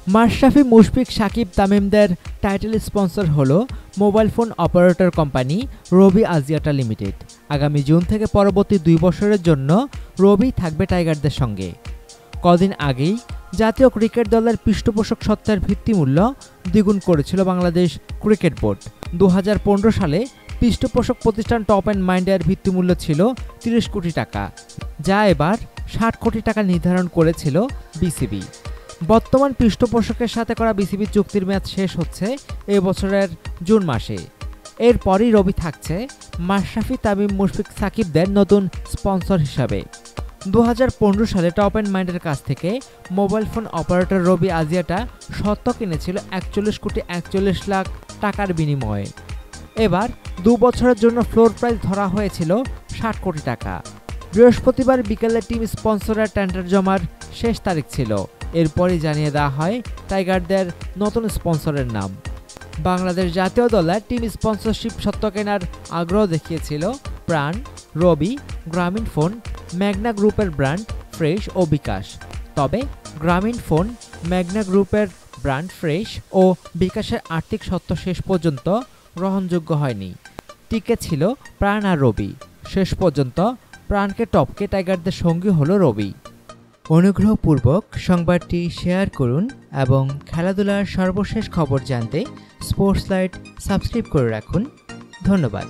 Mashrafe, Mushfiq, Shakib, তামিমদের title sponsor হলো mobile phone operator company রবি Axiata limited. আগামী June থেকে পরবর্তী 2 বছরের জন্য রবি থাকবে টাইগারদের সঙ্গে। কদিন আগেই জাতীয় ক্রিকেট দলের পৃষ্ঠপোষক সত্ত্বের ভিত্তিমূল্য দ্বিগুণ করেছিল বাংলাদেশ ক্রিকেট বোর্ড। 2015 সালে পৃষ্ঠপোষক প্রতিষ্ঠান টপ অ্যান্ড মাইন্ডের ভিত্তিমূল্য ছিল 30 কোটি টাকা, যা এবার 60 কোটি টাকা নির্ধারণ করেছিল বিসিবি। বর্তমান পৃষ্ঠপোষকের সাথে করা বিসিবি চুক্তির মেয়াদ শেষ হচ্ছে এ বছরের জুন মাসে। এরপরই রবি থাকছে মাশরাফি, তামিম, মুশফিক, সাকিবদের নতুন স্পন্সর হিসাবে। 2015 সালে টপ অ্যান্ড মাইন্ডের কাছ থেকে মোবাইল ফোন অপারেটর রবি আজিয়াটা স্বত্ব কিনেছিল 41 কোটি 41 লাখ টাকার বিনিময়ে। এবার 2 বছরের জন্য ফ্লোর প্রাইস ধরা হয়েছিল 60 কোটি টাকা। বৃহস্পতিবার বিকেলে টিম স্পন্সরের টেন্ডার জমার শেষ তারিখ ছিল। এরপরই জানিয়ে দেওয়া হয় টাইগারদের নতুন স্পন্সরের নাম। বাংলাদেশ জাতীয় দলের টিম স্পন্সরশিপ স্বত্ব কেনার আগ্রহ দেখিয়েছিল প্রাণ, রবি, গ্রামীণ ফোন, ম্যাগনা গ্রুপের ব্র্যান্ড ফ্রেশ ও বিকাশ। তবে গ্রামীণ ফোন, ম্যাগনা গ্রুপের ব্র্যান্ড ফ্রেশ ও বিকাশের আর্থিক সত্ত্ব শেষ পর্যন্ত গ্রহণযোগ্য হয়নি। টিকে ছিল প্রাণ আর রবি। শেষ পর্যন্ত প্রাণকে টপকে টাইগারদের সঙ্গী হলো রবি। অনুগ্রহপূর্বক সংবাদটি শেয়ার করুন এবং খেলাধুলার সর্বশেষ খবর জানতে স্পোর্টস লাইট সাবস্ক্রাইব করে রাখুন। ধন্যবাদ।